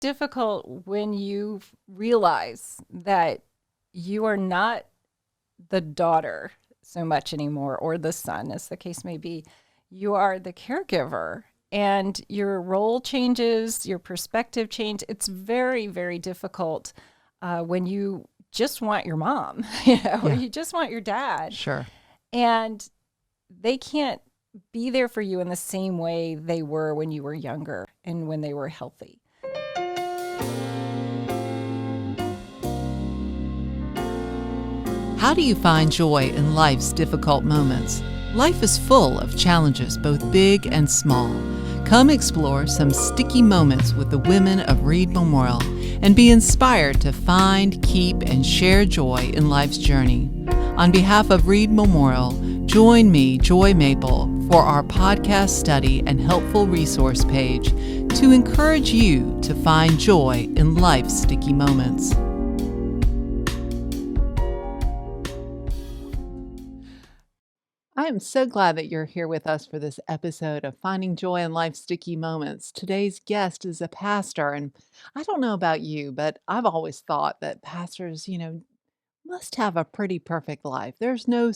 difficult when you realize that you are not the daughter so much anymore, or the son, as the case may be. You are the caregiver, and your role changes, your perspective change. It's very, very difficult when you just want your mom, or Yeah, you just want your dad, sure. and they can't be there for you in the same way they were when you were younger and when they were healthy. How do you find joy in life's difficult moments? Life is full of challenges, both big and small. Come explore some sticky moments with the women of Reid Memorial and be inspired to find, keep, and share joy in life's journey. On behalf of Reid Memorial, join me, Joy Maple, for our podcast study and helpful resource page to encourage you to find joy in life's sticky moments. I am so glad that you're here with us for this episode of Finding Joy in Life's Sticky Moments. Today's guest is a pastor, and I don't know about you, but I've always thought that pastors, must have a pretty perfect life. There's no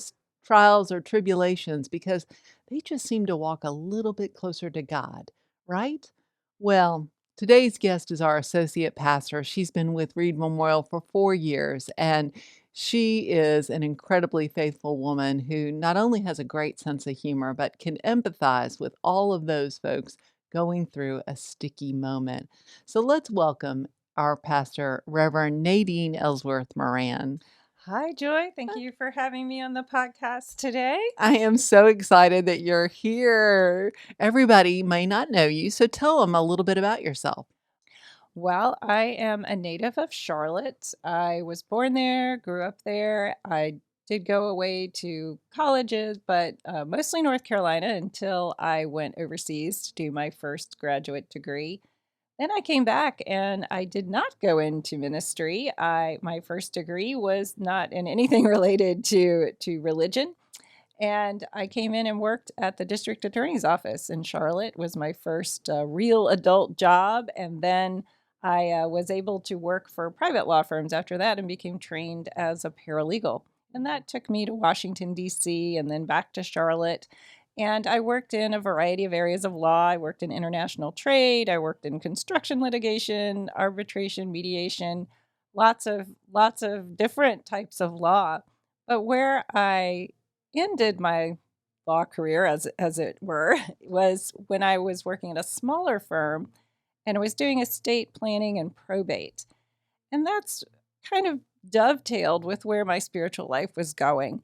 trials or tribulations because they just seem to walk a little bit closer to God, right? Well, today's guest is our associate pastor. She's been with Reid Memorial for 4 years, and she is an incredibly faithful woman who not only has a great sense of humor, but can empathize with all of those folks going through a sticky moment. So let's welcome our pastor, Reverend Nadine Elsworth Moran. Hi, Joy. Thank you for having me on the podcast today. I am so excited that you're here. Everybody may not know you, so tell them a little bit about yourself. Well, I am a native of Charlotte. I was born there, grew up there. I did go away to colleges, but mostly North Carolina until I went overseas to do my first graduate degree. Then I came back and I did not go into ministry. My first degree was not in anything related to religion. And I came in and worked at the district attorney's office in Charlotte. Was my first real adult job, and then I was able to work for private law firms after that and became trained as a paralegal. And that took me to Washington, D.C., and then back to Charlotte. And I worked in a variety of areas of law. I worked in international trade. I worked in construction litigation, arbitration, mediation, lots of different types of law. But where I ended my law career, as it were, was when I was working at a smaller firm and I was doing estate planning and probate. And that's kind of dovetailed with where my spiritual life was going.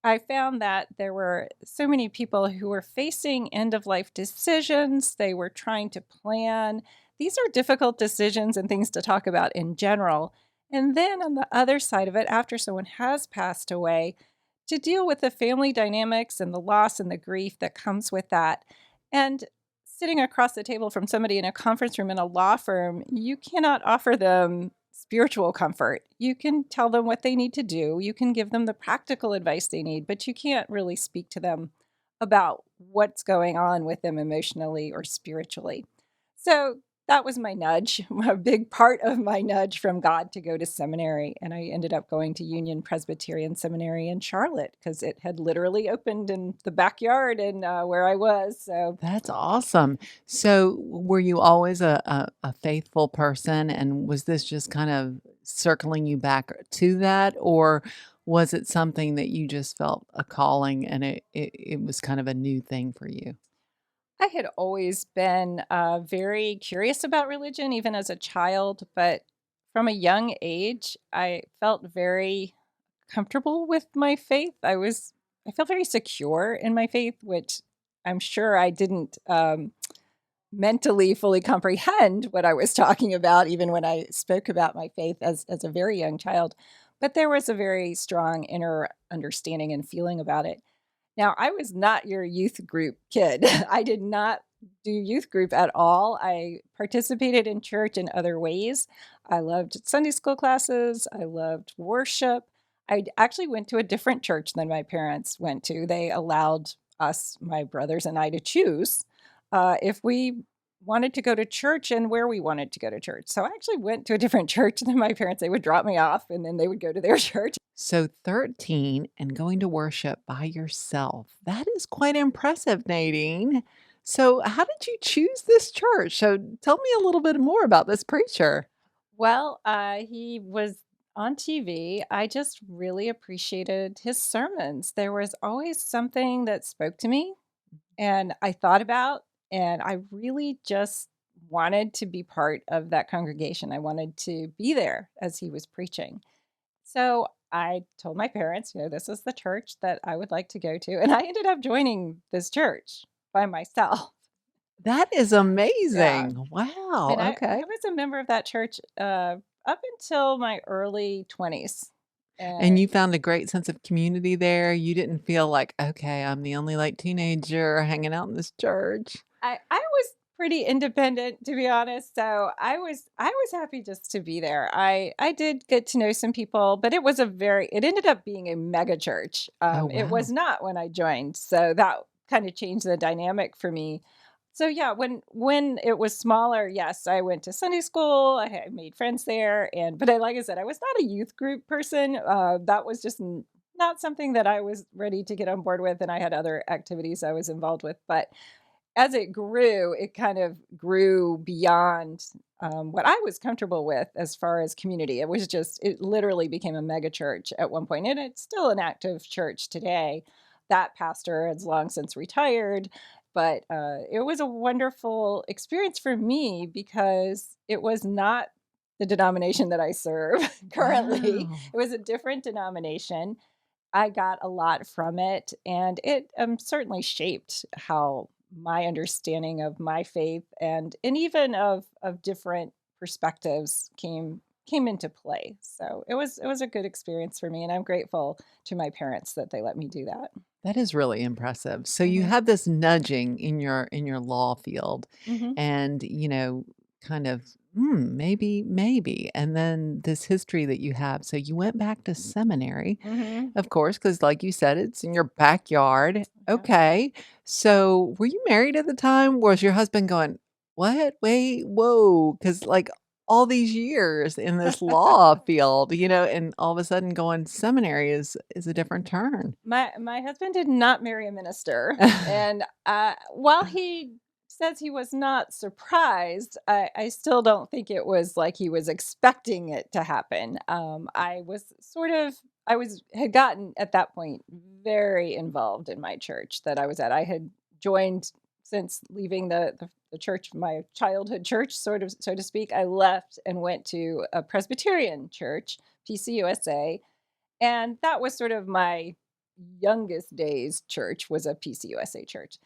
I found that there were so many people who were facing end of life decisions. They were trying to plan. These are difficult decisions and things to talk about in general. And then on the other side of it, after someone has passed away, to deal with the family dynamics and the loss and the grief that comes with that. And sitting across the table from somebody in a conference room in a law firm, you cannot offer them spiritual comfort. You can tell them what they need to do. You can give them the practical advice they need, but you can't really speak to them about what's going on with them emotionally or spiritually. So that was my nudge, a big part of my nudge from God to go to seminary. And I ended up going to Union Presbyterian Seminary in Charlotte because it had literally opened in the backyard and where I was. So That's awesome. So, were you always a faithful person, and was this just kind of circling you back to that, or was it something that you just felt a calling and it was kind of a new thing for you? I had always been very curious about religion, even as a child, but from a young age, I felt very comfortable with my faith. I felt very secure in my faith, which I'm sure I didn't mentally fully comprehend what I was talking about, even when I spoke about my faith as a very young child. But there was a very strong inner understanding and feeling about it. Now, I was not your youth group kid. I did not do youth group at all. I participated in church in other ways. I loved Sunday school classes. I loved worship. I actually went to a different church than my parents went to. They allowed us, my brothers and I, to choose if we wanted to go to church and where we wanted to go to church. So I actually went to a different church than my parents. They would drop me off and then they would go to their church. So 13 and going to worship by yourself. That is quite impressive, Nadine. So, how did you choose this church? So, tell me a little bit more about this preacher. Well, he was on TV. I just really appreciated his sermons. There was always something that spoke to me and I thought about, and I really just wanted to be part of that congregation. I wanted to be there as he was preaching. So I told my parents, this is the church that I would like to go to. And I ended up joining this church by myself. That is Yeah. amazing. Wow. And I Okay. was a member of that church up until my early 20s. And And you found a great sense of community there. You didn't feel like, okay, I'm the only like teenager hanging out in this church. I was pretty independent, to be honest. So I was happy just to be there. I did get to know some people, but it ended up being a mega church. Oh, It was wow. not when I joined. So that kind of changed the dynamic for me. So yeah, when it was smaller, yes, I went to Sunday school. I made friends there, like I said, I was not a youth group person. That was just not something that I was ready to get on board with, and I had other activities I was involved with. But as it grew, it kind of grew beyond what I was comfortable with as far as community. It literally became a mega church at one point, and it's still an active church today. That pastor has long since retired, but it was a wonderful experience for me because it was not the denomination that I serve currently. Wow. It was a different denomination. I got a lot from it, and it certainly shaped how my understanding of my faith and even of different perspectives came into play. So it was a good experience for me, and I'm grateful to my parents that they let me do that. That is really impressive. So you Hmm. had this nudging in your law field Hmm. and, kind of, maybe, and then this history that you have. So you went back to seminary, Hmm. of course, because like you said, it's in your backyard. Yeah. Okay. So were you married at the time? Was your husband going, "What? Wait, whoa," because like, all these years in this law field, and all of a sudden going seminary is a different turn. My husband did not marry a minister, and while he says he was not surprised, I still don't think it was like he was expecting it to happen. I was had gotten at that point very involved in my church that I was at. I had joined since leaving the church, my childhood church, sort of so to speak. I left and went to a Presbyterian church, PCUSA, and that was sort of my youngest days church was a PCUSA church.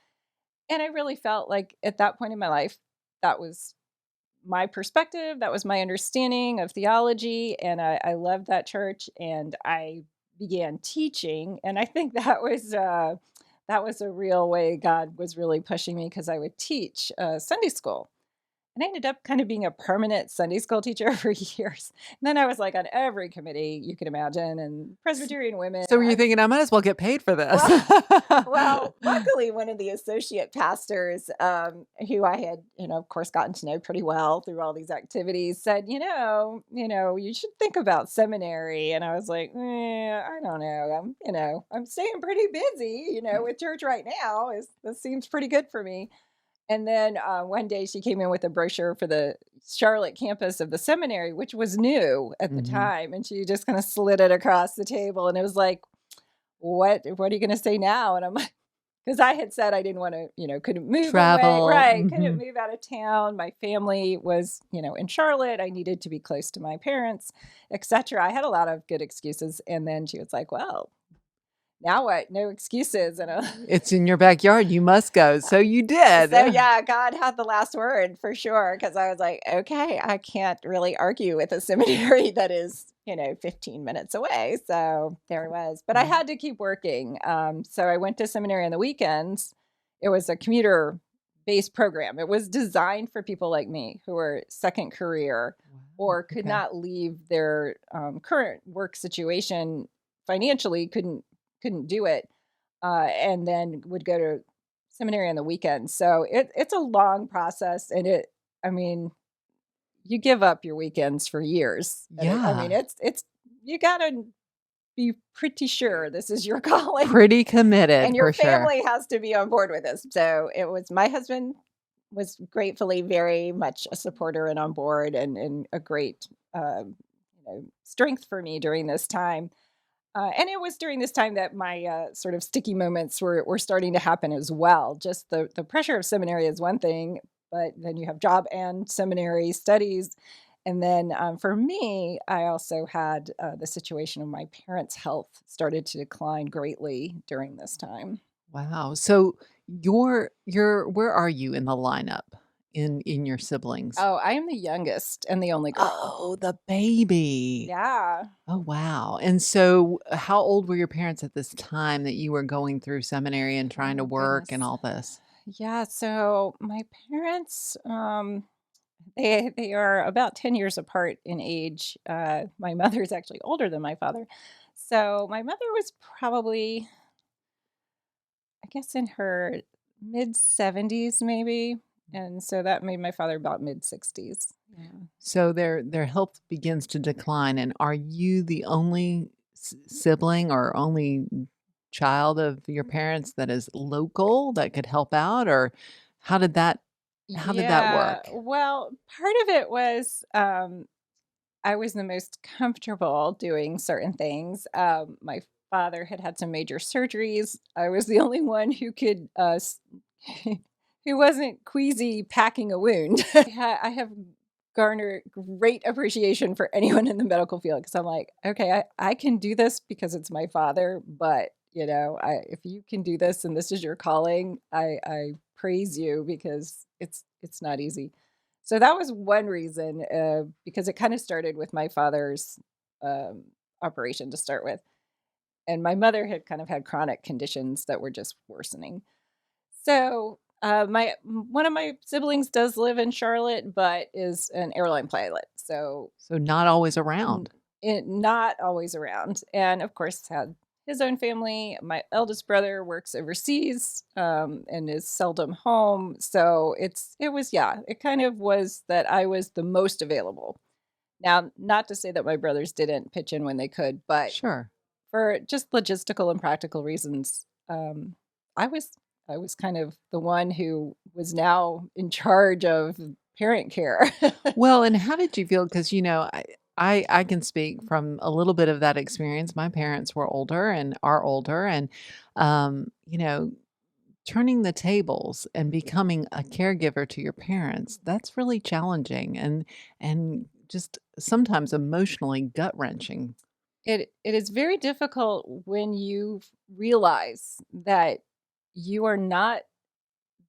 And I really felt like at that point in my life, that was my perspective, that was my understanding of theology, and I loved that church, and I began teaching, and I think that was a real way God was really pushing me because I would teach Sunday school. And I ended up kind of being a permanent Sunday school teacher for years. And then I was like on every committee you can imagine, and Presbyterian women. So were you thinking, "I might as well get paid for this?" Well, well, luckily, one of the associate pastors, who I had, of course, gotten to know pretty well through all these activities, said, you should think about seminary. And I was like, I don't know. I'm staying pretty busy, with church right now. This seems pretty good for me. And then one day she came in with a brochure for the Charlotte campus of the seminary, which was new at the Mhm. time, and she just kind of slid it across the table, and it was like, what are you gonna say now? And I'm like, because I had said I didn't want to, couldn't move away. Travel, Right. Couldn't mhm. move out of town. My family was, in Charlotte. I needed to be close to my parents, etc. I had a lot of good excuses. And then she was like, well, now what? No excuses. And It's in your backyard, you must go, so you did. so yeah, God had the last word for sure. Cause I was like, okay, I can't really argue with a seminary that is, 15 minutes away. So there it was. But I Mm. had to keep working. So I went to seminary on the weekends. It was a commuter based program. It was designed for people like me who were second career Wow, or could okay. not leave their current work situation financially, couldn't do it, and then would go to seminary on the weekends. So it's a long process, and I mean, you give up your weekends for years. And I mean, Yeah, it's you gotta be pretty sure this is your calling, pretty committed and your for sure. family has to be on board with this. So it was my husband was gratefully very much a supporter and on board, and a great strength for me during this time. And it was during this time that my sort of sticky moments were starting to happen as well. Just the pressure of seminary is one thing, but then you have job and seminary studies. And then for me, I also had the situation of my parents' health started to decline greatly during this time. Wow. So you're where are you in the lineup in your siblings? Oh, I am the youngest and the only girl. Oh, the baby. Yeah. Oh, wow. And so how old were your parents at this time that you were going through seminary and trying to Oh work and goodness. all this? Yeah. So my parents, they are about 10 years apart in age. My mother is actually older than my father. So my mother was probably, I guess, in her mid 70s, maybe. And so that made my father about mid 60s. Yeah. So their health begins to decline, and are you the only sibling or only child of your parents that is local that could help out, or how did that how did that Yeah. work? Well, part of it was I was the most comfortable doing certain things. My father had had some major surgeries. I was the only one who could, who wasn't queasy packing a wound. I have garnered great appreciation for anyone in the medical field because I'm like, okay, I can do this because it's my father, but if you can do this and this is your calling, I praise you because it's not easy. So that was one reason, because it kind of started with my father's um, operation to start with, and my mother had kind of had chronic conditions that were just worsening. So one of my siblings does live in Charlotte, but is an airline pilot. So So not always N around. not always around, and of course, had his own family. My eldest brother works overseas, and is seldom home, so it was yeah, it kind of was that I was the most available. Now, not to say that my brothers didn't pitch in when they could, but Sure. for just logistical and practical reasons, I was I was kind of the one who was now in charge of parent care. Well, and how did you feel? Because I can speak from a little bit of that experience. My parents were older and are older, and um, you know, turning the tables and becoming a caregiver to your parents, that's really challenging and just sometimes emotionally gut-wrenching. It is very difficult when you realize that you are not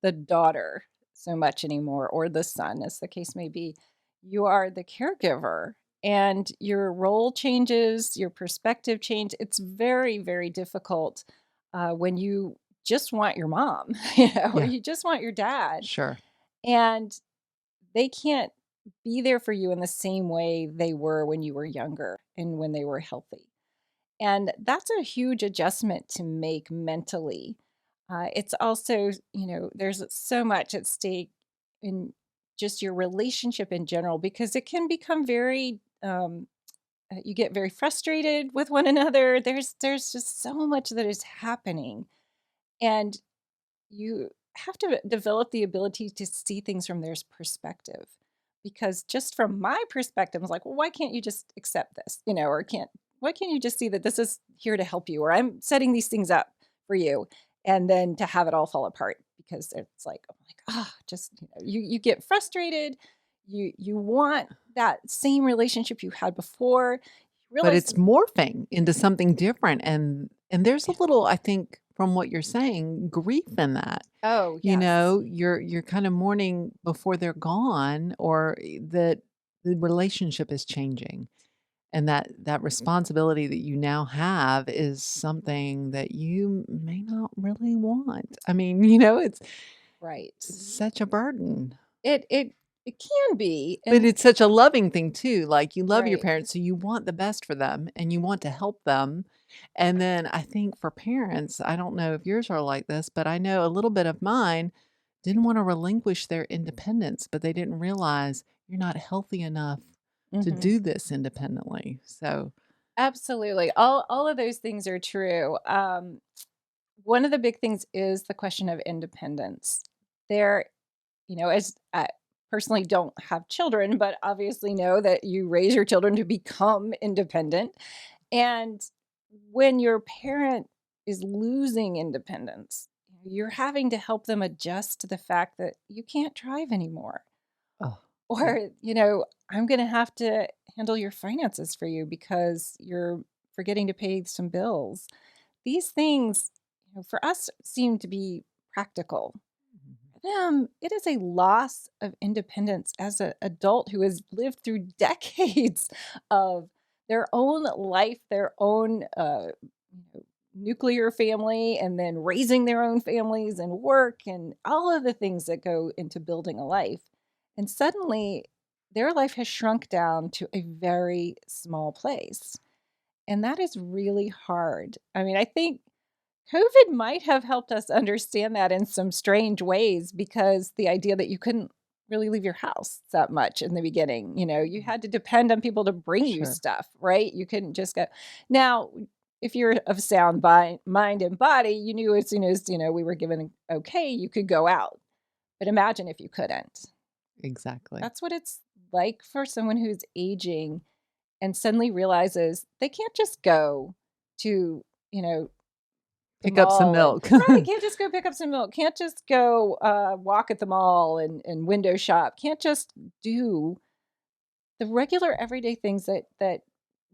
the daughter so much anymore, or the son, as the case may be. You are the caregiver, and your role changes, your perspective change. It's very, very difficult when you just want your mom, or Yeah, you just want your dad, sure. and they can't be there for you in the same way they were when you were younger and when they were healthy. And that's a huge adjustment to make mentally. It's also, there's so much at stake in just your relationship in general because it can become very, you get very frustrated with one another. There's just so much that is happening, and you have to develop the ability to see things from their perspective. Because just from my perspective, I was like, well, why can't you just accept this? Or why can't you just see that this is here to help you, or I'm setting these things up for you, and then to have it all fall apart because it's like, oh my god, just you get frustrated, you want that same relationship you had before. You But realize, it's morphing into something different, and there's a little, I think, from what you're saying, grief in that. oh yes, You're kind of mourning before they're gone, or that the relationship is changing. And that responsibility that you now have is something that you may not really want. I mean, it's right. such a burden. It It can be, But and it's such a loving thing too, like, you love your right. parents, so you want the best for them, and you want to help them, and then I think for parents, I don't know if yours are like this, but I know a little bit of mine didn't wanna relinquish their independence, but they didn't realize you're not healthy enough to Mhm. do this independently, so Absolutely. All of those things are true. One of the big things is the question of independence. There, as I personally don't have children, but obviously know that you raise your children to become independent. And when your parent is losing independence, you're having to help them adjust to the fact that you can't drive anymore. oh, yeah, Or, I'm going to have to handle your finances for you because you're forgetting to pay some bills. These things, for us seem to be practical. mhm, For them, it is a loss of independence as an adult who has lived through decades of their own life, their own you know, nuclear family, and then raising their own families and work and all of the things that go into building a life. And suddenly, their life has shrunk down to a very small place. And that is really hard. I mean, I think COVID might have helped us understand that in some strange ways because the idea that you couldn't really leave your house that much in the beginning, you mhm, had to depend on people to bring you sure, stuff, right? You couldn't just go. Now, if you're of sound mind and body, you knew as soon as, we were given okay, you could go out. But imagine if you couldn't. exactly. That's what it's like for someone who's aging and suddenly realizes they can't just go to, you know, the Pick up some mall and milk. right, can't just go pick up some milk, can't just go, walk at the mall and window shop, can't just do the regular everyday things that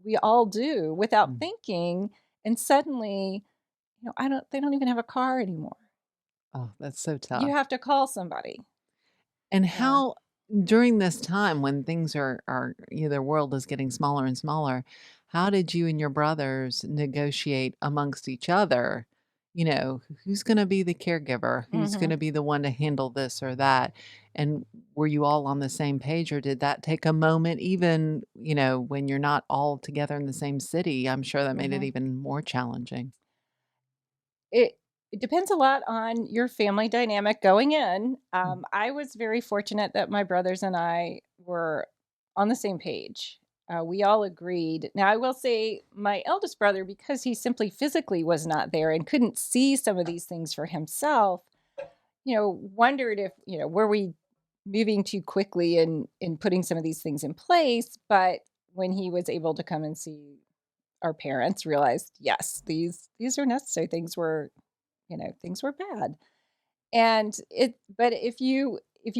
we all do without Mm. thinking, and suddenly, I don't they don't even have a car anymore. Oh, that's so You tough. have to call somebody. And Yeah. how during this time when things their world is getting smaller and smaller, how did you and your brothers negotiate amongst each other? Who's gonna be the caregiver? Who's Mhm. gonna be the one to handle this or that? And were you all on the same page, or did that take a moment even, when you're not all together in the same city? I'm sure that made it Mhm. even more challenging. It it depends a lot on your family dynamic going in. Mm, I was very fortunate that my brothers and I were on the same page. We all agreed. Now, I will say my eldest brother, because he simply physically was not there and couldn't see some of these things for himself, wondered if, were we moving too quickly in putting some of these things in place. But when he was able to come and see our parents, realized, yes, these are necessary. Things were bad. And but if you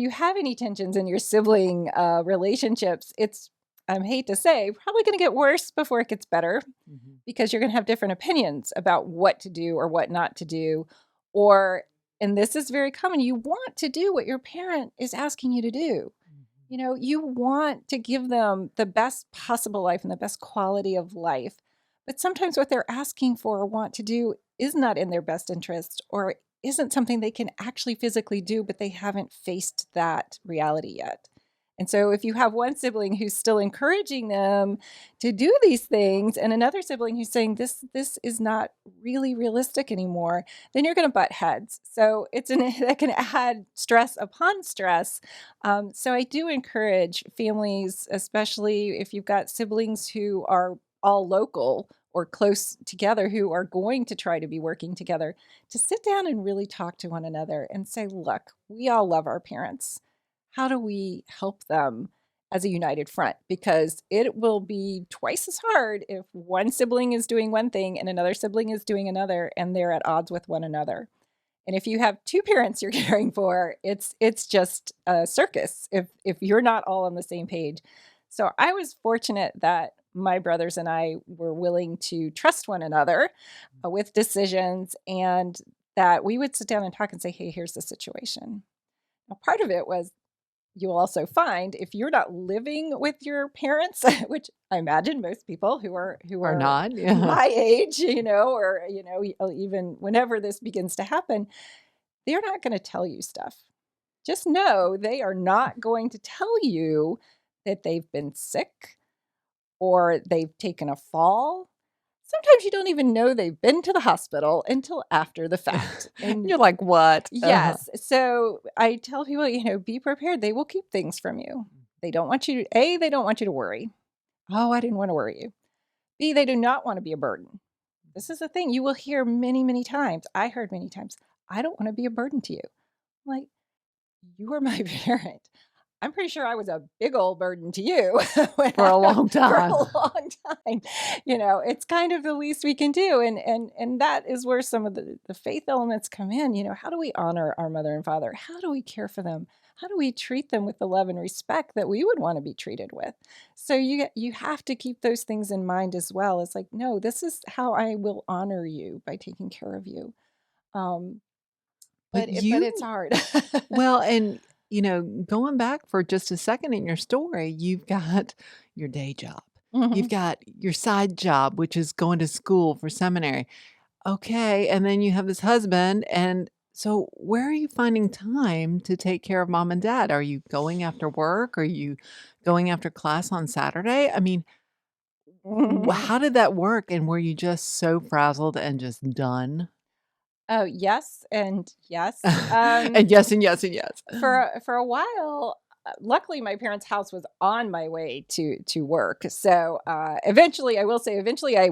have any tensions in your sibling relationships, it's, I hate to say, probably going to get worse before it gets better mhm, because you're going to have different opinions about what to do or what not to do. Or, and this is very common, you want to do what your parent is asking you to do. mhm, You want to give them the best possible life and the best quality of life. But sometimes what they're asking for or want to do is not in their best interest or isn't something they can actually physically do, but they haven't faced that reality yet. And so if you have one sibling who's still encouraging them to do these things and another sibling who's saying this is not really realistic anymore, then you're going to butt heads. So that can add stress upon stress. So I do encourage families, especially if you've got siblings who are all local or close together, who are going to try to be working together, to sit down and really talk to one another and say, look, we all love our parents. How do we help them as a united front? Because it will be twice as hard if one sibling is doing one thing and another sibling is doing another, and they're at odds with one another. And if you have 2 parents you're caring for, it's just a circus if you're not all on the same page. So I was fortunate that my brothers and I were willing to trust one another, with decisions, and that we would sit down and talk and say, "Hey, here's the situation." Now part of it was, you'll also find if you're not living with your parents, which I imagine most people who or are not, yeah. my age, or, even whenever this begins to happen, they're not gonna tell you stuff. just know they are not going to tell you that they've been sick or they've taken a fall. Sometimes you don't even know they've been to the hospital until after the fact. And You're like, "What?" yes, so I tell people, be prepared. They will keep things from you. They don't want you to, A, they don't want you to worry. Oh, I didn't want to worry you. B, they do not want to be a burden. This is the thing you will hear many, many times. I heard many times, I don't want to be a burden to you. I'm like, you are my parent. I'm pretty sure I was a big old burden to you For a long for time. a long time. It's kind of the least we can do. And that is where some of the faith elements come in. How do we honor our mother and father? How do we care for them? How do we treat them with the love and respect that we would want to be treated with? So you have to keep those things in mind as well. It's like, no, this is how I will honor you by taking care of you. Um, But but it's you hard. well, and, going back for just a second in your story, you've got your day job. You've Mhm. got your side job, which is going to school for seminary. Okay, and then you have this husband, and so where are you finding time to take care of mom and dad? Are you going after work? Are you going after class on Saturday? I mean, how did that work, and were you just so frazzled and just done? Oh, yes and yes. And yes, and yes, and yes. For a while, luckily my parents' house was on my way to work. So, eventually, I will say eventually I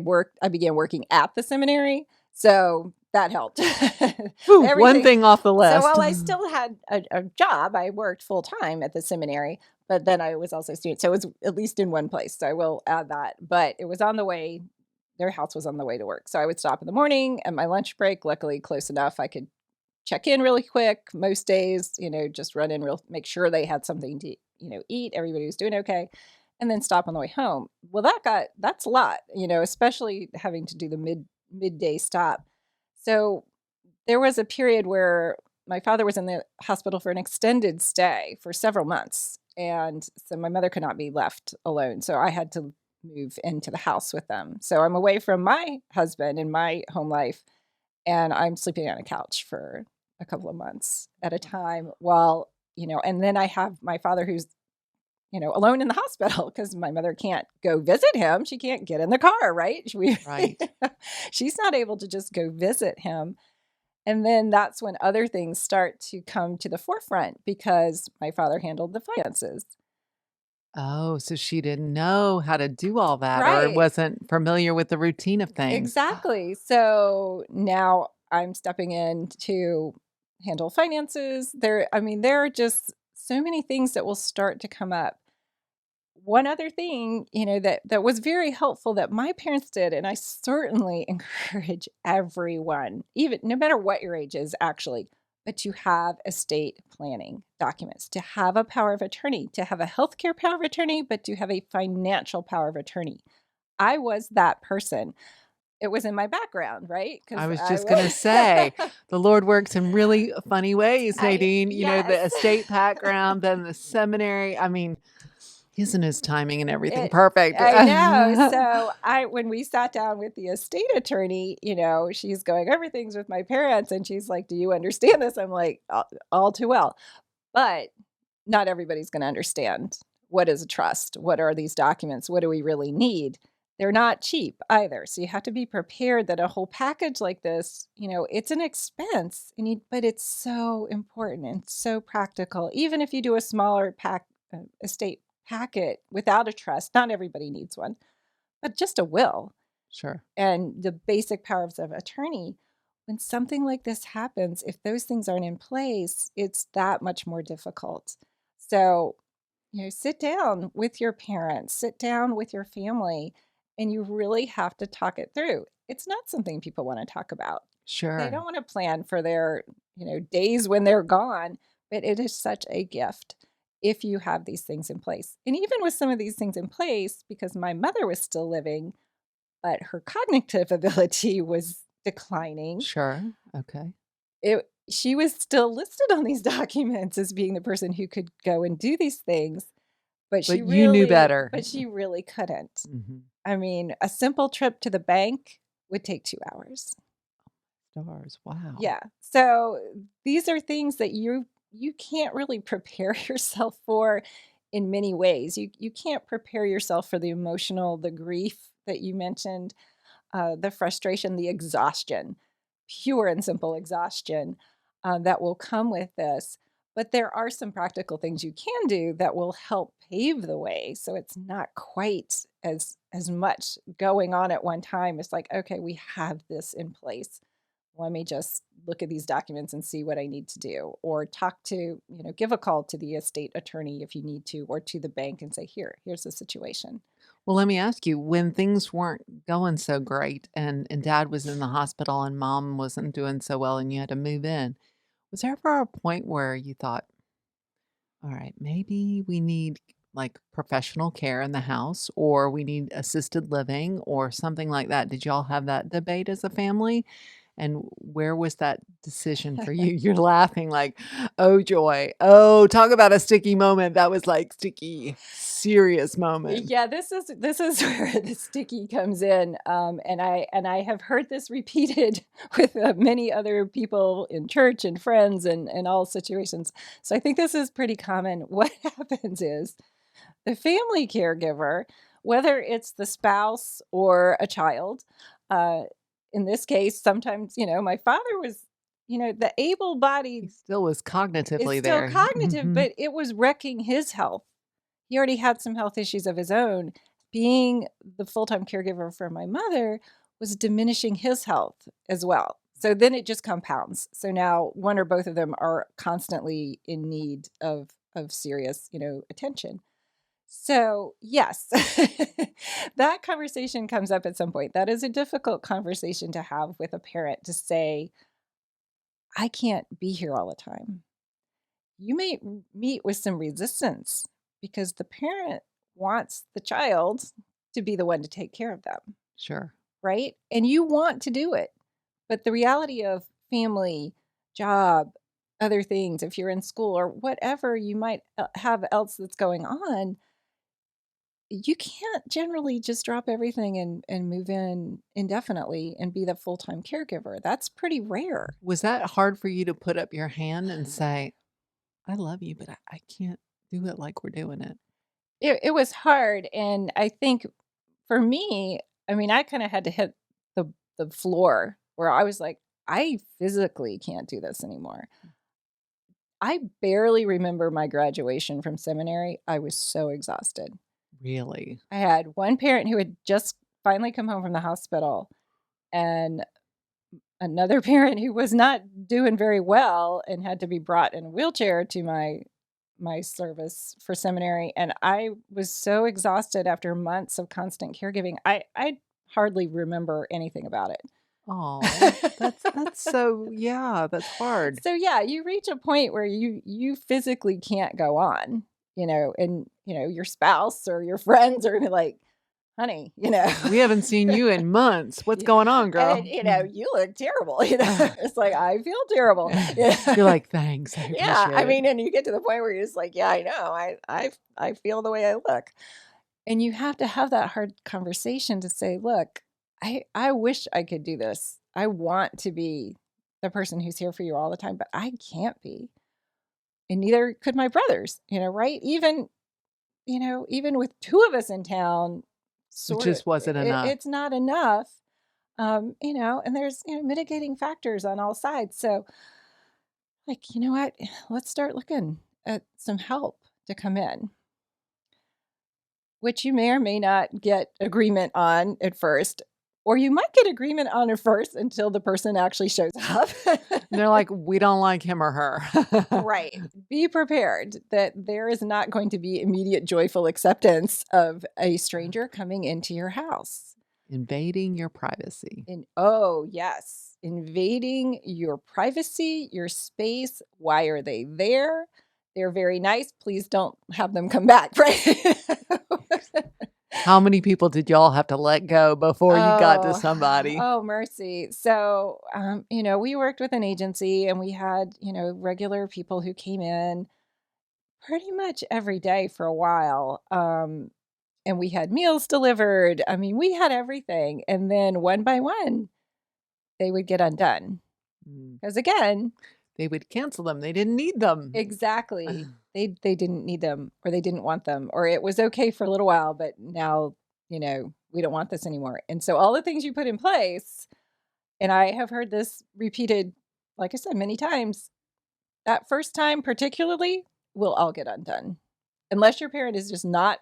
began working at the seminary, so that helped. Whew, one Everything. thing off the So list. while I still had a job, I worked full time at the seminary, but then I was also a student. So it was at least in one place. So I will add that. But it was on the way, their house was on the way to work. So I would stop in the morning at my lunch break, luckily close enough. I could check in really quick most days, just run in make sure they had something to, eat, everybody was doing okay, and then stop on the way home. Well, that's a lot, especially having to do the midday stop. So there was a period where my father was in the hospital for an extended stay for several months. And so my mother could not be left alone. So I had to move into the house with them. So I'm away from my husband and my home life, and I'm sleeping on a couch for a couple of months at a time while, and then I have my father who's, alone in the hospital because my mother can't go visit him. She can't get in the car, right? Right. She's not able to just go visit him. And then that's when other things start to come to the forefront because my father handled the finances. Oh, so she didn't know how to do all that or Right. wasn't familiar with the routine of things. Exactly. So now I'm stepping in to handle finances. There are just so many things that will start to come up. One other thing, that was very helpful that my parents did, and I certainly encourage everyone, even no matter what your age is, actually, but to have estate planning documents, to have a power of attorney, to have a healthcare power of attorney, but to have a financial power of attorney. I was that person. It was in my background, right? I Because was I just gonna was say, the Lord works in really funny ways, I Nadine. yes. The estate background, then the seminary. I mean, isn't his timing and everything It perfect? I know. So I when we sat down with the estate attorney, she's going, everything's with my parents. And she's like, do you understand this? I'm like, all too well. But not everybody's going to understand what is a trust. What are these documents? What do we really need? They're not cheap either. So you have to be prepared that a whole package like this, it's an expense but it's so important and so practical. Even if you do a smaller estate packet without a trust, not everybody needs one, but just a will Sure. and the basic powers of attorney. When something like this happens, if those things aren't in place, it's that much more difficult. So, sit down with your parents, sit down with your family, and you really have to talk it through. It's not something people want to talk about. They don't Sure. want to plan for their, days when they're gone, but it is such a gift if you have these things in place. And even with some of these things in place, because my mother was still living, but her cognitive ability was declining, Sure. Okay. she was still listed on these documents as being the person who could go and do these things, but But you knew better. she really couldn't. Mhm. I mean, a simple trip to the bank would take 2 hours. Stars. Wow. Yeah. So these are things that you you can't really prepare yourself for in many ways. You can't prepare yourself for the emotional, the grief that you mentioned, the frustration, the exhaustion, pure and simple exhaustion that will come with this. But there are some practical things you can do that will help pave the way. So it's not quite as much going on at one time. It's like, okay, we have this in place. Let me just look at these documents and see what I need to do, or talk to, give a call to the estate attorney if you need to, or to the bank and say, here's the situation. Well, let me ask you, when things weren't going so great and dad was in the hospital and mom wasn't doing so well and you had to move in, was there ever a point where you thought, all right, maybe we need like professional care in the house or we need assisted living or something like that? Did y'all have that debate as a family? And where was that decision for you? You're laughing like, oh, joy. Oh, talk about a sticky moment. That was like sticky, serious moment. Yeah, this is where the sticky comes in, and I have heard this repeated with many other people in church and friends and all situations. So I think this is pretty common. What happens is the family caregiver, whether it's the spouse or a child, uh, in this case, sometimes my father was, the He able-bodied still was is cognitively still there. cognitive, Mhm. but it was wrecking his health. He already had some health issues of his own. Being the full-time caregiver for my mother was diminishing his health as well. So then it just compounds. So now one or both of them are constantly in need of serious, attention. So, yes, that conversation comes up at some point. That is a difficult conversation to have with a parent to say, I can't be here all the time. You may meet with some resistance because the parent wants the child to be the one to take care of them, Sure. right? And you want to do it. But the reality of family, job, other things, if you're in school or whatever you might have else that's going on, you can't generally just drop everything and move in indefinitely and be the full-time caregiver. That's pretty rare. Was that hard for you to put up your hand and say, I love you, but I can't do it like we're doing it? It was hard, and I think for me, I mean, I kinda had to hit the floor where I was like, "I physically can't do this anymore." I barely remember my graduation from seminary. I was so exhausted. Really? I had one parent who had just finally come home from the hospital, and another parent who was not doing very well and had to be brought in a wheelchair to my service for seminary, and I was so exhausted after months of constant caregiving. I hardly remember anything about it. Oh, that's so yeah, that's hard. So yeah, you reach a point where you physically can't go on, and your spouse or your friends are gonna be like, "Honey, We haven't seen you in months. What's Yeah, going on, and, girl? you look terrible, Uh, It's like, "I feel terrible." Yeah. You're like, thanks, I Yeah, appreciate I it. mean, and you get to the point where you're just like, "Yeah, I know. I feel the way I look." And you have to have that hard conversation to say, "Look, I wish I could do this. I want to be the person who's here for you all the time, but I can't be. And neither could my brothers, right? Even with two of us in town, It sort of, just wasn't enough. it's not enough. And there's mitigating factors on all sides. So, like, you know what? Let's start looking at some help to come in, which you may or may not get agreement on at first, or you might get agreement on it first until the person actually shows up. And they're like, we don't like him or her. Right. Be prepared that there is not going to be immediate joyful acceptance of a stranger coming into your house. Invading your privacy. Oh, yes. Invading your privacy, your space. Why are they there? They're very nice. Please don't have them come back, right? How many people did y'all have to let go before you got to Oh, somebody? oh, mercy. So, we worked with an agency and we had, regular people who came in pretty much every day for a while. And we had meals delivered. I mean, we had everything. And then one by one, they would get undone. Mm. Because again, they would cancel them. They didn't need them. Exactly. They didn't need them, or they didn't want them, or it was okay for a little while, but now, we don't want this anymore. And so all the things you put in place, and I have heard this repeated, like I said, many times, that first time particularly will all get undone. Unless your parent is just not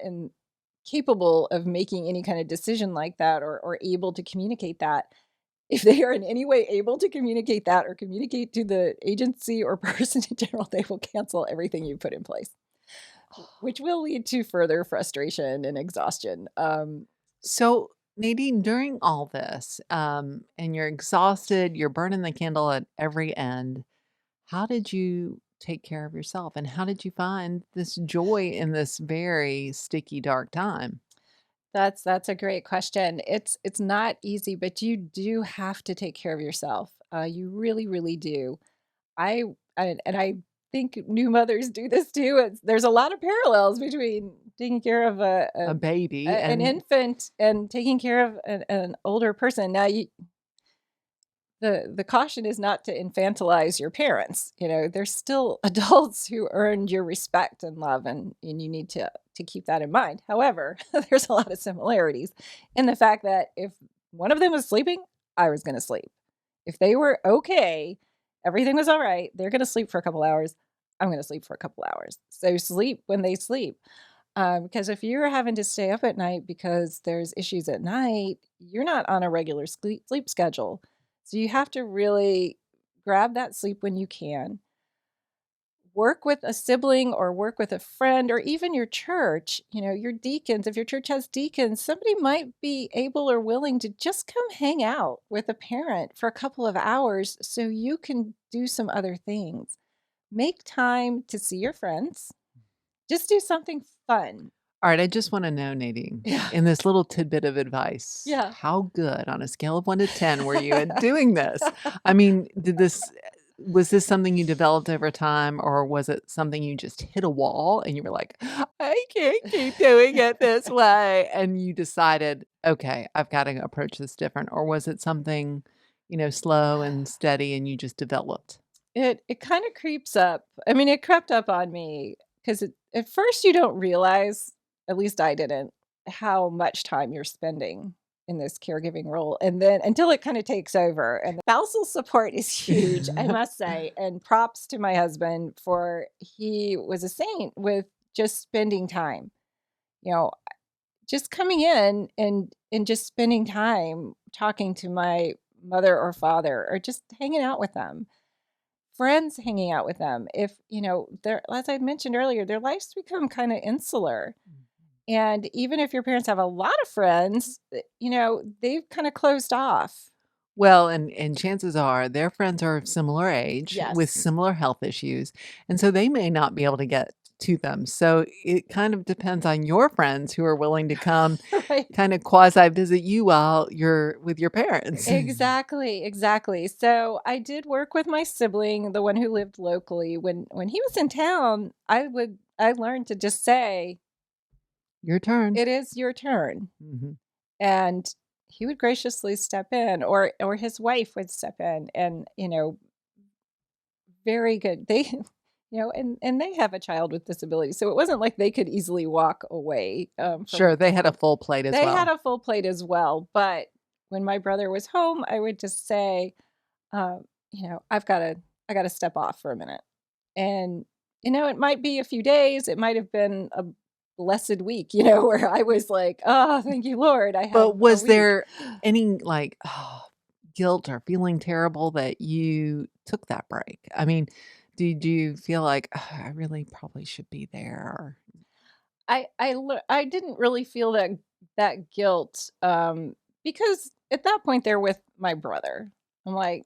capable of making any kind of decision like that, or able to communicate that. If they are in any way able to communicate that or communicate to the agency or person in general, they will cancel everything you put in place, which will lead to further frustration and exhaustion. So, Nadine, during all this, and you're exhausted, you're burning the candle at every end, how did you take care of yourself? And how did you find this joy in this very sticky, dark time? That's a great question. It's not easy, but you do have to take care of yourself. You really, really do. I and I think new mothers do this too. There's a lot of parallels between taking care of A baby an and infant and taking care of an older person. Now, the caution is not to infantilize your parents. They're still adults who earned your respect and love, and you need to keep that in mind. However, there's a lot of similarities in the fact that if one of them was sleeping, I was going to sleep. If they were okay, everything was all right, they're going to sleep for a couple hours. I'm going to sleep for a couple hours. So sleep when they sleep. Because if you're having to stay up at night because there's issues at night, you're not on a regular sleep schedule. So you have to really grab that sleep when you can. Work with a sibling or work with a friend or even your church, your deacons. If your church has deacons, somebody might be able or willing to just come hang out with a parent for a couple of hours so you can do some other things. Make time to see your friends. Just do something fun. all right, I just want to know, Nadine, Yeah. in this little tidbit of advice, Yeah. how good on a scale of 1 to 10 were you at doing this? I mean, was this something you developed over time, or was it something you just hit a wall and you were like, I can't keep doing it this way? And you decided, okay, I've got to approach this different. Or was it something, slow and steady and you just developed? It kind of creeps up. I mean, it crept up on me because at first you don't realize, at least I didn't, how much time you're spending in this caregiving role. And then until it kind of takes over. And the spousal support is huge, I must say. And props to my husband for he was a saint with just spending time, you know, just coming in and just spending time talking to my mother or father or just hanging out with them, friends hanging out with them. If, they're, as I mentioned earlier, their lives become kind of insular. And even if your parents have a lot of friends, they've kind of closed off. Well, and chances are their friends are of similar age with Yes. similar health issues, and so they may not be able to get to them. So it kind of depends on your friends who are willing to come Right. kind of quasi visit you while you're with your parents. Exactly, exactly. So I did work with my sibling, the one who lived locally. When he was in town, I learned to just say, Your turn. "It is your turn." Mhm. And he would graciously step in, or his wife would step in, and very good. They and they have a child with disability, so it wasn't like they could easily walk away from Sure, they had a full plate as they had well. a full plate as well. But when my brother was home, I would just say, I gotta step off for a minute. And it might be a few days, it might have been a blessed week, where I was like, oh, thank you, Lord, I have But a was week. there any, like, guilt or feeling terrible that you took that break? I mean, did you feel like, "Ugh, I really probably should be there," I didn't really feel that guilt, because at that point they're with my brother. I'm like,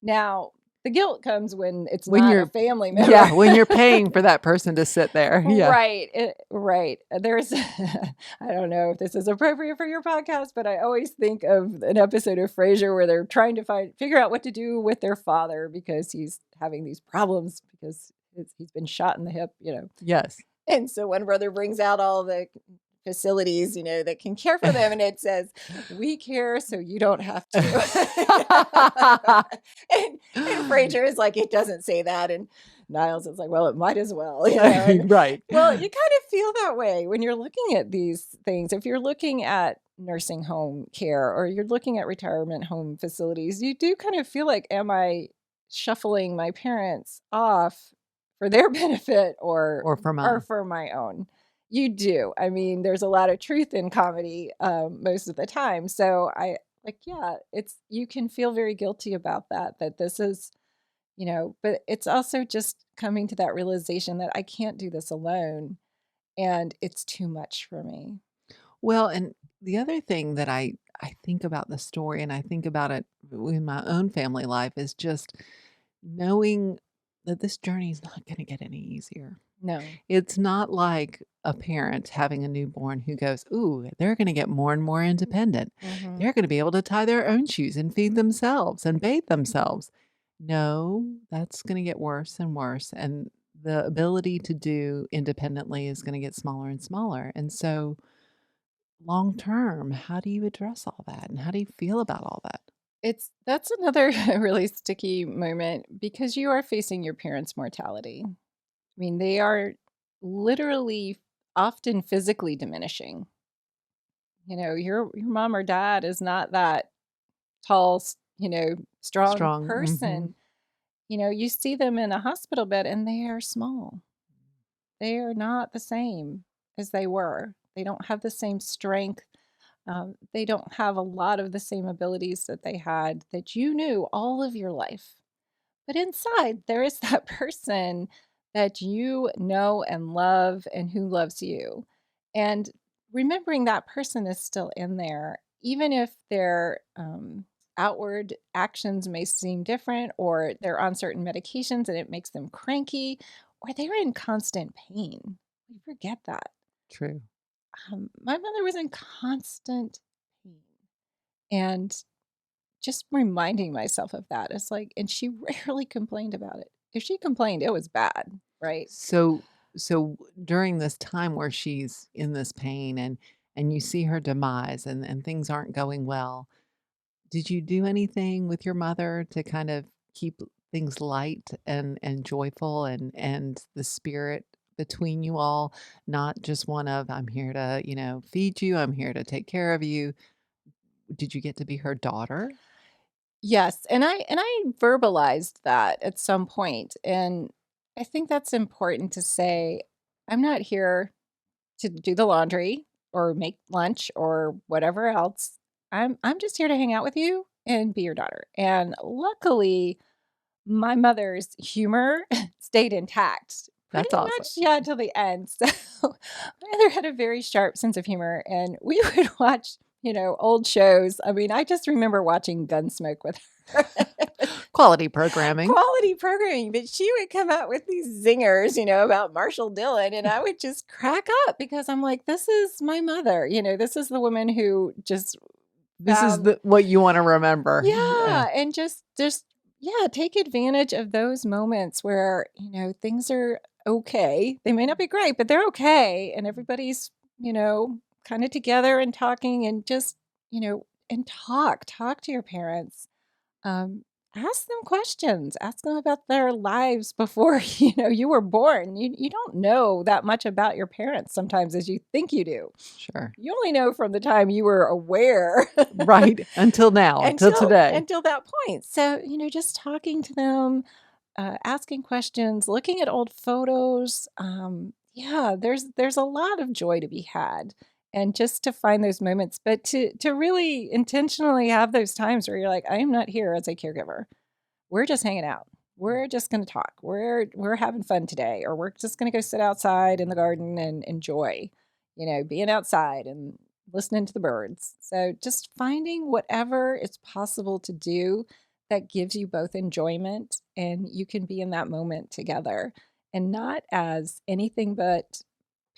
now the guilt comes when it's when not a you're family member. yeah, when you're paying for that person to sit there, yeah. Right, right. There's I don't know if this is appropriate for your podcast, but I always think of an episode of Frasier where they're trying to figure out what to do with their father because he's having these problems because he's been shot in the hip. Yes. And so one brother brings out all the facilities, that can care for them. And it says, we care so you don't have to. and Fraser is like, it doesn't say that. And Niles is like, well, it might as well. Right. Well, you kind of feel that way when you're looking at these things. If you're looking at nursing home care or you're looking at retirement home facilities, you do kind of feel like, am I shuffling my parents off for their benefit or Or for mine. for my own? You do. I mean, there's a lot of truth in comedy most of the time. So you can feel very guilty about that this is, but it's also just coming to that realization that I can't do this alone and it's too much for me. Well, and the other thing that I think about the story and I think about it in my own family life is just knowing that this journey is not going to get any easier. No. It's not like a parent having a newborn who goes, "Ooh, they're going to get more and more independent. Mhm. They're going to be able to tie their own shoes and feed themselves and bathe themselves." No, that's going to get worse and worse, and the ability to do independently is going to get smaller and smaller. And so long term, how do you address all that? And how do you feel about all that? That's another really sticky moment because you are facing your parents' mortality. I mean, they are literally often physically diminishing. Your mom or dad is not that tall, strong Strong. person. You see them in a hospital bed and they are small. They are not the same as they were. They don't have the same strength. They don't have a lot of the same abilities that they had that you knew all of your life. But inside, there is that person that you know and love and who loves you. And remembering that person is still in there, even if their outward actions may seem different, or they're on certain medications and it makes them cranky, or they're in constant pain. We forget that. True. My mother was in constant pain. And just reminding myself of that. It's like, and she rarely complained about it. If she complained, it was bad, right? So during this time where she's in this pain and you see her demise and things aren't going well, did you do anything with your mother to kind of keep things light and joyful and the spirit between you all, not just one of I'm here to, feed you, I'm here to take care of you. Did you get to be her daughter? Yes, and I verbalized that at some point, and I think that's important to say. I'm not here to do the laundry or make lunch or whatever else. I'm just here to hang out with you and be your daughter. And luckily, my mother's humor stayed intact pretty That's awesome. much, yeah, till the end. So my mother had a very sharp sense of humor, and we would watch, old shows. I mean, I just remember watching Gunsmoke with her. Quality programming. Quality programming, but she would come out with these zingers, about Marshall Dillon, and I would just crack up because I'm like, this is my mother. This is the woman who just This is what you want to remember. yeah, and just yeah, take advantage of those moments where, things are okay. They may not be great, but they're okay and everybody's, kind of together and talking and just, and talk to your parents. Um, Ask them questions. Ask them about their lives before, you were born. You don't know that much about your parents sometimes as you think you do. Sure. You only know from the time you were aware. Right. Until now, until today. Until that point. So, just talking to them, asking questions, looking at old photos. Yeah, there's a lot of joy to be had. And just to find those moments, but to really intentionally have those times where you're like, I am not here as a caregiver. We're just hanging out. We're just going to talk. We're having fun today, or we're just going to go sit outside in the garden and enjoy, being outside and listening to the birds. So just finding whatever it's possible to do that gives you both enjoyment and you can be in that moment together and not as anything but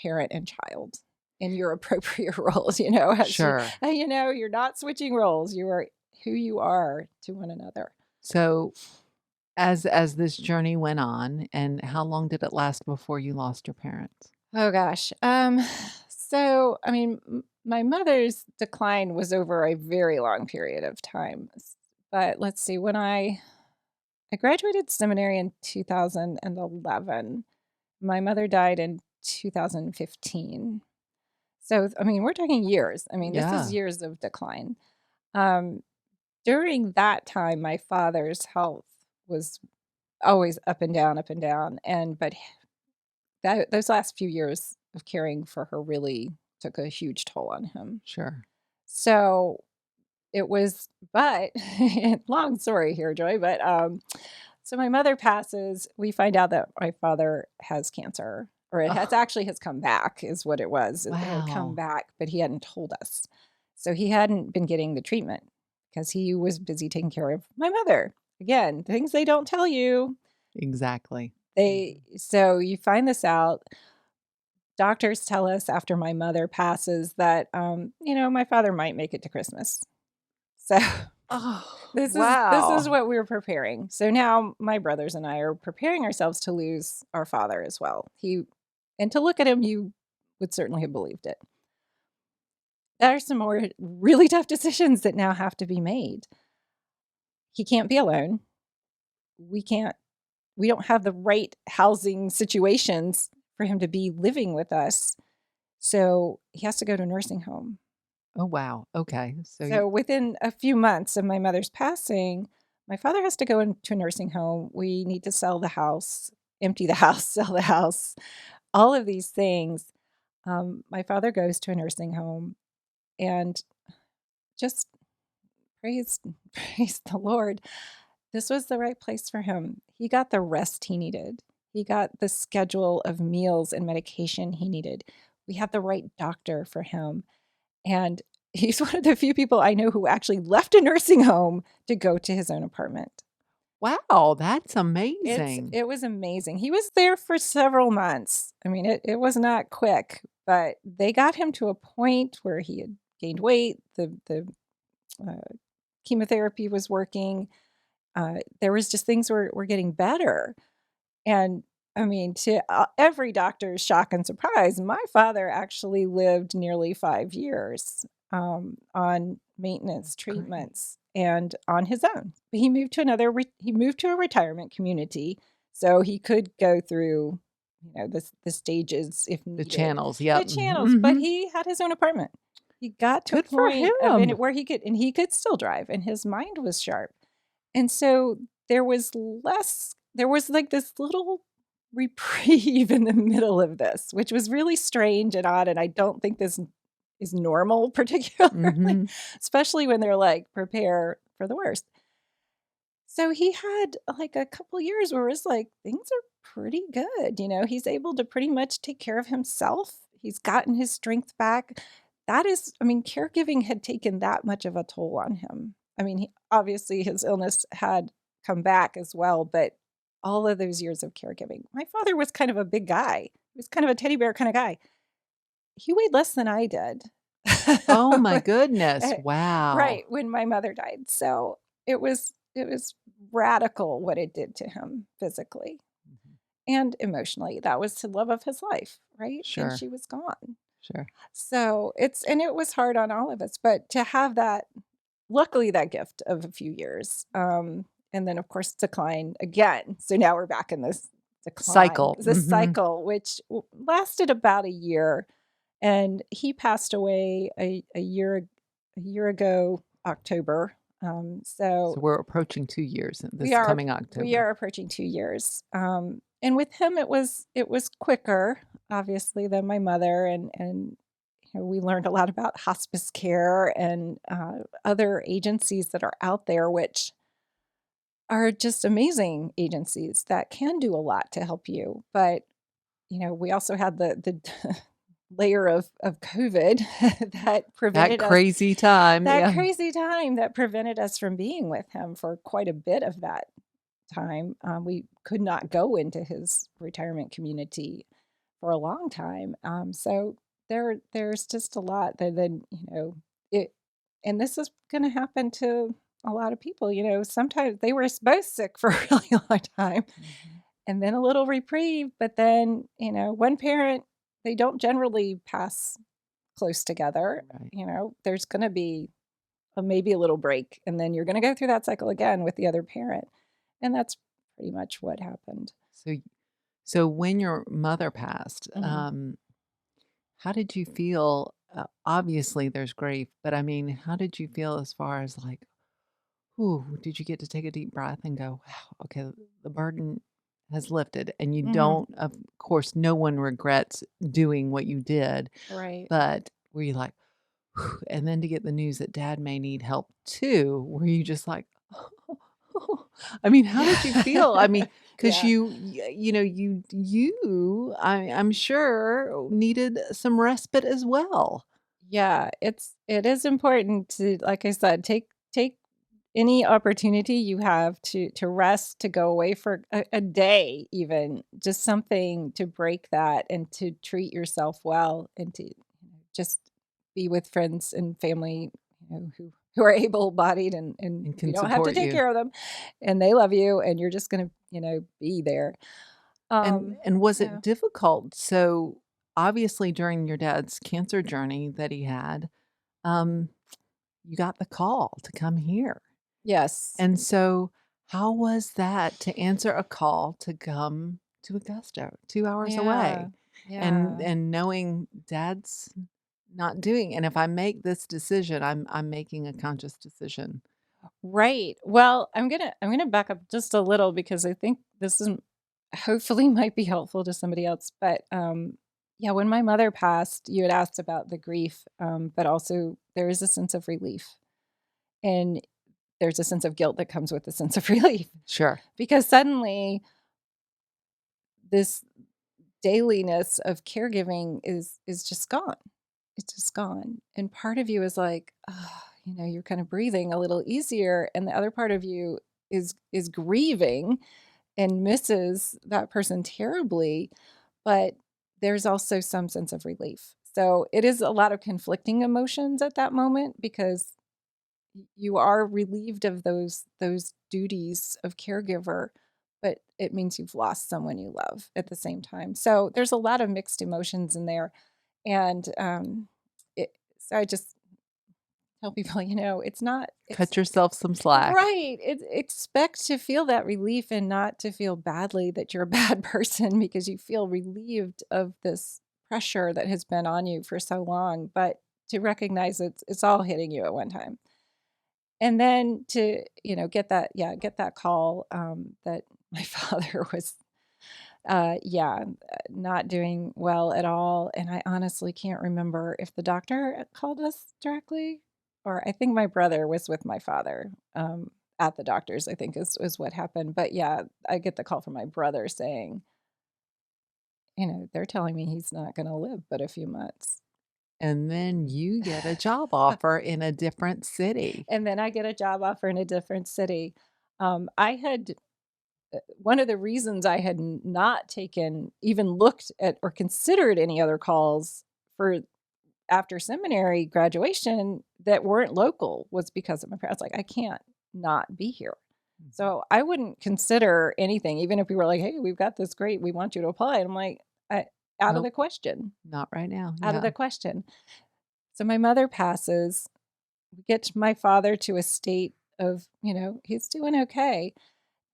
parent and child in your appropriate roles, Sure. you're not switching roles. You are who you are to one another. So as this journey went on, and how long did it last before you lost your parents? Oh gosh. So, I mean, my mother's decline was over a very long period of time. But let's see, when I graduated seminary in 2011, my mother died in 2015. So, I mean, we're talking years. I mean, this is Yeah, years of decline. Um, During that time, my father's health was always up and down. But those last few years of caring for her really took a huge toll on him. sure. So it was, but long story here, Joy. But so my mother passes. We find out that my father has cancer, or it has Oh, actually has come back, is what it was. It had come wow. back, but he hadn't told us. So he hadn't been getting the treatment because he was busy taking care of my mother. Again, things they don't tell you. Exactly. So you find this out. Doctors tell us after my mother passes that my father might make it to Christmas. So Oh, this is wow. what we're preparing. So now my brothers and I are preparing ourselves to lose our father as well. And to look at him, you would certainly have believed it. There are some more really tough decisions that now have to be made. He can't be alone. We can't we don't have the right housing situations for him to be living with us. So he has to go to a nursing home. Oh, wow. Okay. So you So within a few months of my mother's passing, my father has to go into a nursing home. We need to sell the house, empty the house, sell the house, all of these things. My father goes to a nursing home and just praise praise the Lord. This was the right place for him. He got the rest he needed. He got the schedule of meals and medication he needed. We had the right doctor for him. And he's one of the few people I know who actually left a nursing home to go to his own apartment. wow, that's amazing. It was amazing. He was there for several months. I mean, it was not quick, but they got him to a point where he had gained weight. The uh, chemotherapy was working. There was just things were getting better. And I mean, to every doctor's shock and surprise, my father actually lived nearly 5 years on maintenance That's great. treatments and on his own. He moved to a retirement community, so he could go through, the stages if The needed, channels, the yep. channels. But Mhm. he had his own apartment. He got to a Good for point of him. it where he could still drive, and his mind was sharp. And so there was like this little reprieve in the middle of this, which was really strange and odd. And I don't think this is normal, particularly, Mhm. especially when they're like, prepare for the worst. So he had like a couple years where it's like things are pretty good. He's able to pretty much take care of himself. He's gotten his strength back. I mean, caregiving had taken that much of a toll on him. I mean, obviously his illness had come back as well, but all of those years of caregiving. My father was kind of a big guy. He was kind of a teddy bear kind of guy. He weighed less than I did. Oh my goodness, wow. Right, when my mother died. So it was radical what it did to him physically Mhm. and emotionally. That was the love of his life, right? And Sure, she was gone. sure. So it was hard on all of us, but to have that, luckily that gift of a few years, and then of course decline again. So now we're back in this decline, Cycle, this mhm. cycle, which lasted about a year, and he passed away a year ago, October. So So we're approaching 2 years we this are coming we October. are approaching 2 years. And with him, it was quicker, obviously, than my mother, and we learned a lot about hospice care and other agencies that are out there, which are just amazing agencies that can do a lot to help you. But we also had the layer of COVID that That prevented us crazy time, that yeah. crazy time that prevented us from being with him for quite a bit of that time. We could not go into his retirement community for a long time. So there's just a lot that then it, and this is going to happen to a lot of people. Sometimes they were both sick for a really long time, Mhm. and then a little reprieve, but then one parent, they don't generally pass close together. Right. There's going to be maybe a little break, and then you're going to go through that cycle again with the other parent. And that's pretty much what happened. So so when your mother passed, Mhm. how did you feel? Obviously, there's grief, but I mean, how did you feel as far as like, ooh, did you get to take a deep breath and go, wow, okay, the burden has lifted? And you Mhm. don't, of course, no one regrets doing what you did, Right. but were you like, whew, and then to get the news that dad may need help too, were you just like, I mean, how did you feel? I mean, because Yeah. I'm sure needed some respite as well. Yeah, it is important to, like I said, take any opportunity you have to rest, to go away for a day even, just something to break that and to treat yourself well and to just be with friends and family, who are able-bodied and And you can don't have to support take you. care of them, and they love you, and you're just gonna, be there. And was Yeah. it difficult? So, obviously, during your dad's cancer journey that he had, um, you got the call to come here. Yes. And so, how was that to answer a call to come to Augusta, 2 hours Yeah. away, Yeah. and knowing dad's not doing and if I make this decision, I'm making a conscious decision. Right. Well, I'm gonna back up just a little because I think this is hopefully might be helpful to somebody else. But yeah, when my mother passed, you had asked about the grief, but also there is a sense of relief, and there's a sense of guilt that comes with the sense of relief Sure. because suddenly this dailiness of caregiving is just gone. It's just gone, and part of you is like, oh, you're kind of breathing a little easier, and the other part of you is grieving and misses that person terribly, but there's also some sense of relief. So it is a lot of conflicting emotions at that moment because you are relieved of those duties of caregiver, but it means you've lost someone you love at the same time. So there's a lot of mixed emotions in there, and so I just tell people, it's not, it's Cut yourself some slack. right. Expect to feel that relief and not to feel badly that you're a bad person because you feel relieved of this pressure that has been on you for so long, but to recognize it's all hitting you at one time. And then to, get that call, that my father was, not doing well at all. And I honestly can't remember if the doctor called us directly, or I think my brother was with my father, at the doctor's, I think is what happened. But yeah, I get the call from my brother saying, they're telling me he's not going to live but a few months. And then you get a job offer in a different city. And then I get a job offer in a different city. I had One of the reasons I had not taken, even looked at or considered any other calls for after seminary graduation that weren't local was because of my parents. Like, I can't not be here. Mhm. So I wouldn't consider anything, even if we were like, hey, we've got this great, we want you to apply. And I'm like, out of Nope, the question, not right now. out of Yeah. the question. So my mother passes. We get my father to a state of, he's doing okay.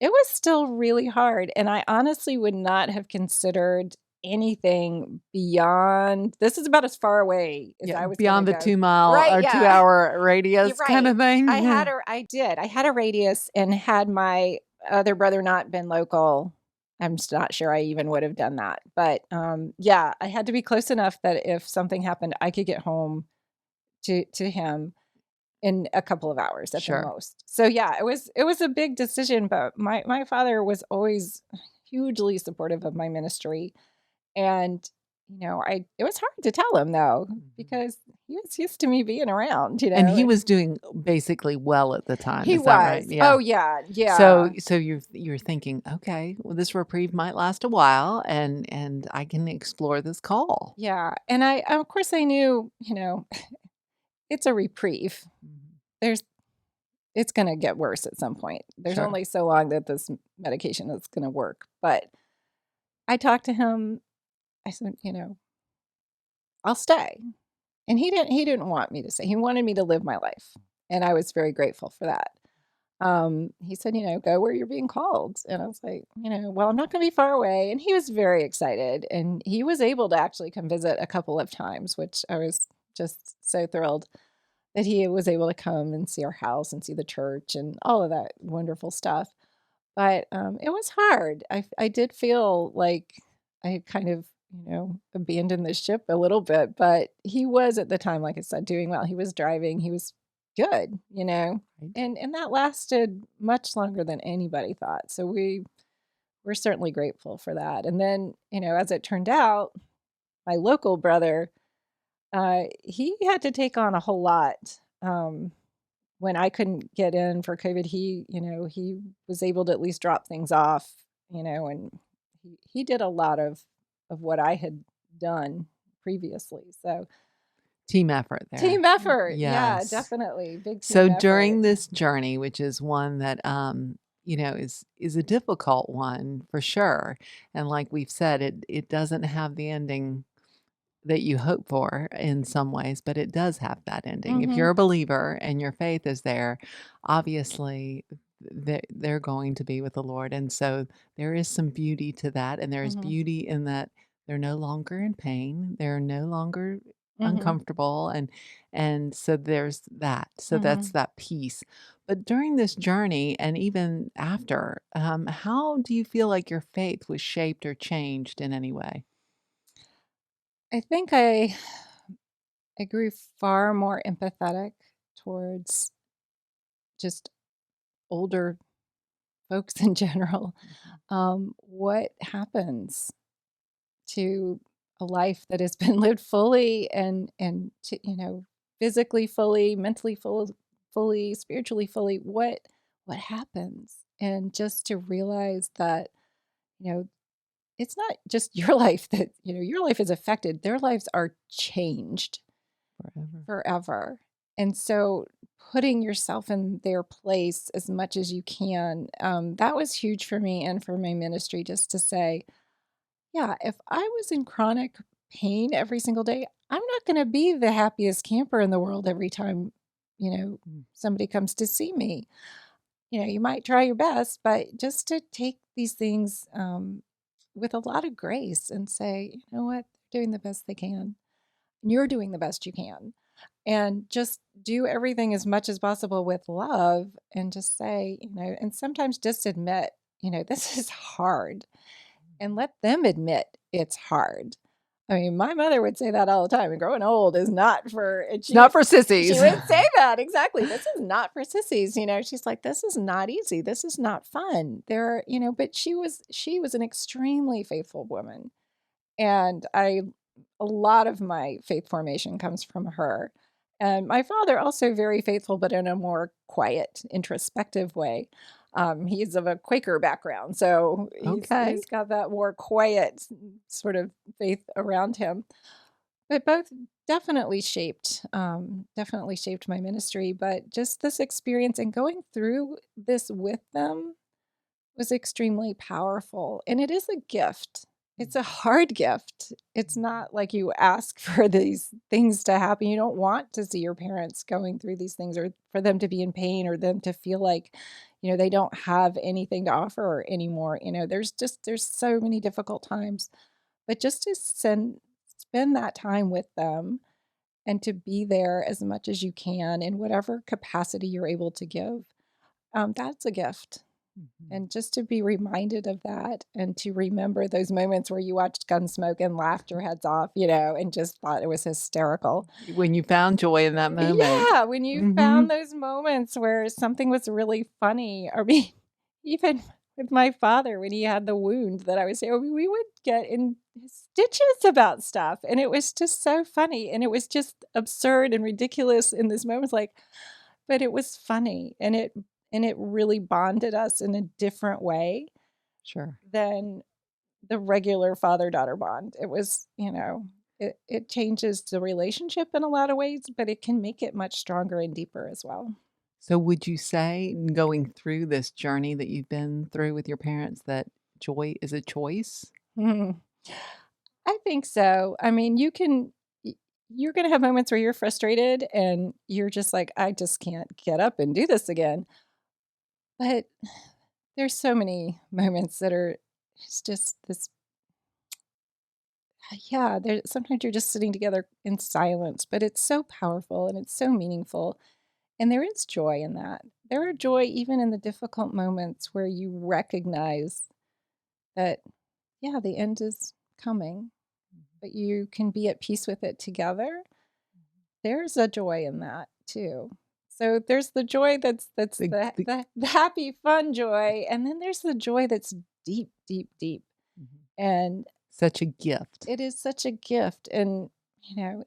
It was still really hard, and I honestly would not have considered anything beyond this is about as far away as Yeah, I was gonna beyond the go. 2-mile Right, or yeah. 2-hour You're radius right. kinda thing? Yeah. I did. I had a radius, and had my other brother not been local, I'm just not sure I even would have done that. But, yeah, I had to be close enough that if something happened, I could get home to him in a couple of hours at the Sure. most. So yeah, it was a big decision, but my father was always hugely supportive of my ministry. And I it was hard to tell him though, Mhm. because he was used to me being around, And he and was doing basically well at the time, he is that right? was. Yeah. Oh yeah, So yeah. so you're thinking, "Okay, well, this reprieve might last a while, and I can explore this call." Yeah. And I of course I knew, it's a reprieve. Mhm. There's It's going to get worse at some point. There's Sure. only so long that this medication is going to work. But I talked to him. I said, I'll stay. And he didn't want me to say. He wanted me to live my life, and I was very grateful for that. He said, "Go where you're being called." And I was like, "Well, I'm not gonna be far away." And he was very excited, and he was able to actually come visit a couple of times, which I was just so thrilled that he was able to come and see our house and see the church and all of that wonderful stuff. But, it was hard. I did feel like I had kind of, abandoned the ship a little bit, but he was at the time, like I said, doing well. He was driving, he was good, Right. and that lasted much longer than anybody thought, so we're certainly grateful for that, and then, as it turned out, my local brother, he had to take on a whole lot, when I couldn't get in for COVID, he was able to at least drop things off, and he did a lot of what I had done previously. So Team effort there. team effort, yeah, Yes. definitely, big So team effort. during this journey, which is one that is a difficult one for sure, and like we've said, it doesn't have the ending that you hope for in some ways, but it does have that ending. If Mhm, you're a believer and your faith is there, obviously they're going to be with the Lord. And so there is some beauty to that. And there is mhm, beauty in that they're no longer in pain. They're no longer mhm, uncomfortable. And so there's that. So that's mhm. that piece. But during this journey and even after, how do you feel like your faith was shaped or changed in any way? I think I grew far more empathetic towards just older folks in general. Mhm. What happens to a life that has been lived fully and to, physically fully, mentally fully, spiritually fully, what happens? And just to realize that, you know, it's not just your life that, your life is affected. Their lives are changed Forever. forever. And so putting yourself in their place as much as you can, that was huge for me and for my ministry, just to say, yeah, if I was in chronic pain every single day, I'm not gonna be the happiest camper in the world every time, you know, Mm. somebody comes to see me. You might try your best, but just to take these things, with a lot of grace and say, "You know what? They're doing the best they can. And you're doing the best you can." And just do everything as much as possible with love and just say, and sometimes just admit, "This is hard." And let them admit it's hard. I mean, my mother would say that all the time, and growing old is not for and It's not she for she sissies. would say that, exactly, "This is not for sissies," she's like, "This is not easy, this is not fun." But she was an extremely faithful woman, and a lot of my faith formation comes from her. And my father also very faithful, but in a more quiet, introspective way. He's of a Quaker background, so he's Okay. got that more quiet sort of faith around him. But both definitely shaped my ministry. But just this experience and going through this with them was extremely powerful, and it is a gift. It's a hard gift. It's not like you ask for these things to happen. You don't want to see your parents going through these things or for them to be in pain or them to feel like, they don't have anything to offer anymore. There's so many difficult times. But just to spend that time with them and to be there as much as you can in whatever capacity you're able to give, that's a gift. Mhm. And just to be reminded of that and to remember those moments where you watched Gunsmoke and laughed your heads off, and just thought it was hysterical. When you found joy in that moment. Yeah, when you found Mhm. those moments where something was really funny, I mean, even with my father when he had the wound that I was saying, we would get in stitches about stuff, and it was just so funny, and it was just absurd and ridiculous in this moment, like, but it was funny, and it really bonded us in a different way Sure. than the regular father-daughter bond. It was, it changes the relationship in a lot of ways, but it can make it much stronger and deeper as well. So would you say going through this journey that you've been through with your parents that joy is a choice? Mhm. I think so. I mean, you can. you're going to have moments where you're frustrated and you're just like, I just can't get up and do this again. But there's so many moments that are, it's just this, yeah, there sometimes you're just sitting together in silence, but it's so powerful and it's so meaningful. And there is joy in that. There are joy even in the difficult moments where you recognize that, yeah, the end is coming, but you can be at peace with it together. There's a joy in that too. So there's the joy that's The the the the, the happy, fun joy, and then there's the joy that's deep, deep, deep. Mhm. And Such a gift. it is such a gift. And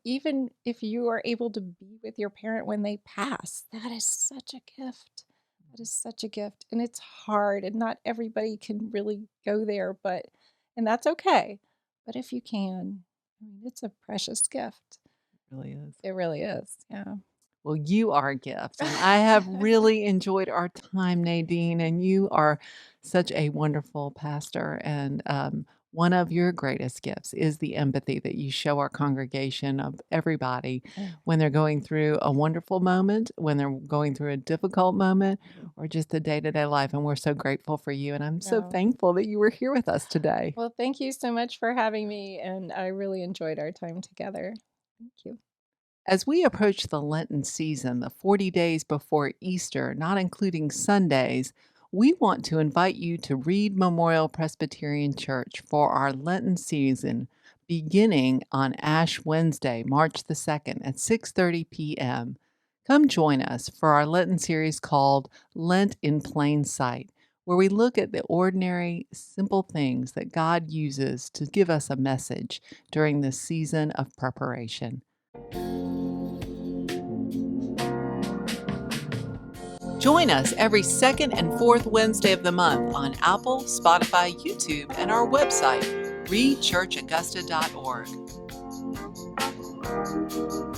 even if you are able to be with your parent when they pass, that is such a gift. That is such a gift. And it's hard, and not everybody can really go there, and that's okay. But if you can, I mean, it's a precious gift. It really is. It really is. Yeah. Well, you are a gift, and I have really enjoyed our time, Nadine, and you are such a wonderful pastor. And one of your greatest gifts is the empathy that you show our congregation of everybody Oh, when they're going through a wonderful moment, when they're going through a difficult moment, or just a day to day life. And we're so grateful for you. And I'm so no. thankful that you were here with us today. Well, thank you so much for having me, and I really enjoyed our time together. Thank you. As we approach the Lenten season, the 40 days before Easter, not including Sundays, we want to invite you to Reid Memorial Presbyterian Church for our Lenten season beginning on Ash Wednesday, March the 2nd at 6:30 p.m. Come join us for our Lenten series called Lent in Plain Sight, where we look at the ordinary, simple things that God uses to give us a message during this season of preparation. Join us every second and fourth Wednesday of the month on Apple, Spotify, YouTube, and our website, readchurchaugusta.org.